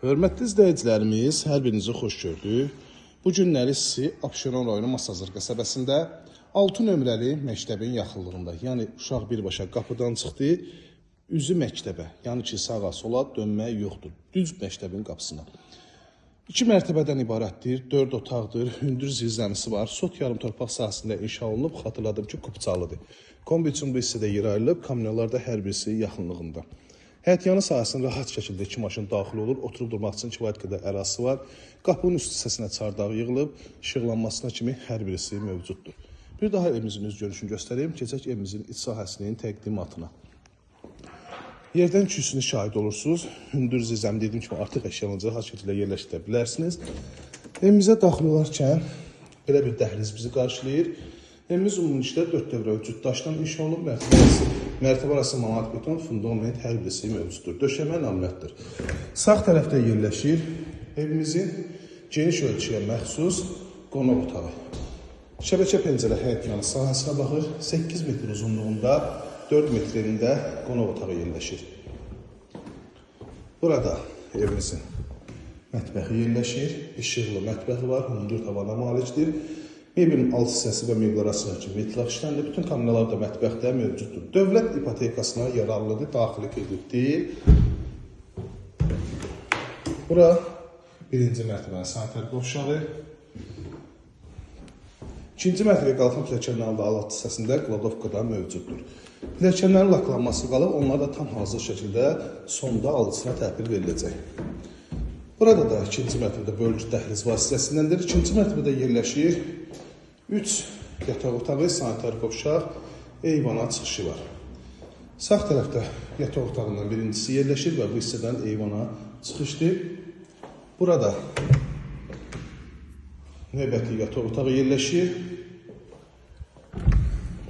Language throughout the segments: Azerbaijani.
Hörmətli izləyicilərimiz, hər birinizi xoş gördük. Bu günləri sizi Abşeron rayonu Masazır qəsəbəsində 6 nömrəli məktəbin yaxınlığında, yəni uşaq birbaşa qapıdan çıxdı, üzü məktəbə, yəni ki, sağa sola dönmək yoxdur, düz məktəbin qapısına. 2 mərtəbədən ibarətdir, 4 otaqdır, hündür zirzəmisi var, sot yarım torpaq sahəsində inşa olunub, xatırladım ki, kupçalıdır. Kombi üçün bu hissədə yer ayrılıb, kamyonlar da hər birisi yaxınlığında. Həyətyanı sahəsində rahat şəkildə 2 maşın daxil olur, oturub durmaq üçün kifayət qədər ərazisi var. Qapının üst hissəsinə çardaq yığılıb, işıqlanmasına kimi hər birisi mövcuddur. Bir daha evimizin üz görünüşünü göstəreyim, keçək evimizin iç sahəsinin təqdimatına. Yerdən kürsünü şahid olursunuz, hündür zirzəm dediyim kimi artıq əşyalarınızı rahat şəkildə yerləşdirə bilərsiniz. Evimizə daxil olarkən belə bir dəhliz bizi qarşılayır. Evimiz ümumilikdə 4 dövrə cütdaşdan inşa olunub, mərtəbə arası manat beton, fundament hər birisi mövcuddur. Döşəmə laminatdır. Sağ tərəfdə yerləşir evimizin geniş ölçüyə məxsus qonaq otağı. Şəbəkə pəncərə həyətyanı sahəsinə baxır, 8 metr uzunluğunda, 4 metrində qonaq otağı yerləşir. Burada evimizin mətbəxi yerləşir, işıqlı mətbəxi var, hündür tavana malikdir. Mebelin alt hissəsi və mebel arasındakı metlaq işləndi. Bütün kameralar da mətbəxdə mövcuddur. Dövlət ipotekasına yararlıdır, daxili kredit deyil. Bura birinci mərtəbənin sanitar qovşağı. İkinci mərtəbəyə qalxan pilləkənlərin də alt hissəsində kladovkada mövcuddur. Pilləkənlərin laklanması qalıb, onlar da tam hazır şəkildə sonda alıcısına təhvil veriləcək. Burada da ikinci mərtəbədə bölgü dəhliz vasitəsindəndir. İkinci mərtəbədə yerləşir 3 yataq otağı, sanitar qovşaq, eyvana çıxışı var. Sağ tərəfdə yataq otağından birincisi yerləşir və bu hissədən eyvana çıxışdır. Burada növbəti yataq otağı yerləşir.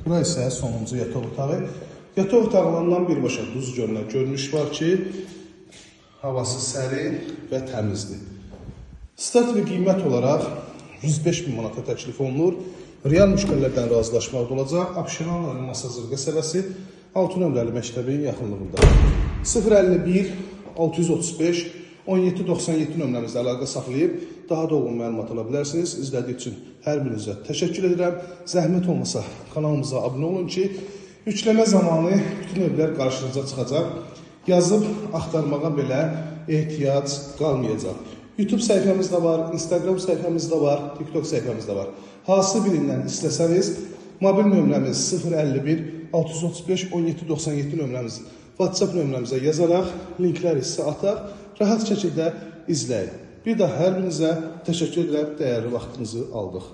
Bura isə sonuncu yataq otağı. Yataq otaqlarından birbaşa duz görünən görünüş var ki, havası sərin və təmizdir. Start və qiymət olaraq 105.000 manata təklif olunur. Real müştərilərdən razılaşmaq olacaq. Abşeron rayonu Masazır qəsəbəsi 6 nömrəli məktəbin yaxınlığında. 051 635 1797 nömrəmizdə əlaqə saxlayıb daha dolğun məlumat ala bilərsiniz. İzlədiyi üçün hər birinizə təşəkkür edirəm. Zəhmət olmasa kanalımıza abunə olun ki, yükləmə zamanı bütün evlər qarşınıza çıxacaq. Yazıb axtarmağa belə ehtiyac qalmayacaq. YouTube səhifəmiz də var, Instagram səhifəmiz də var, TikTok səhifəmiz də var. Hansı birindən istəsəniz, mobil nömrəmiz 051 635 1797 nömrəmiz, WhatsApp nömrəmizə yazaraq linkləri sizə ataq, rahat şəkildə izləyin. Bir daha hər birinizə təşəkkür edirəm, dəyərli vaxtınızı aldıq.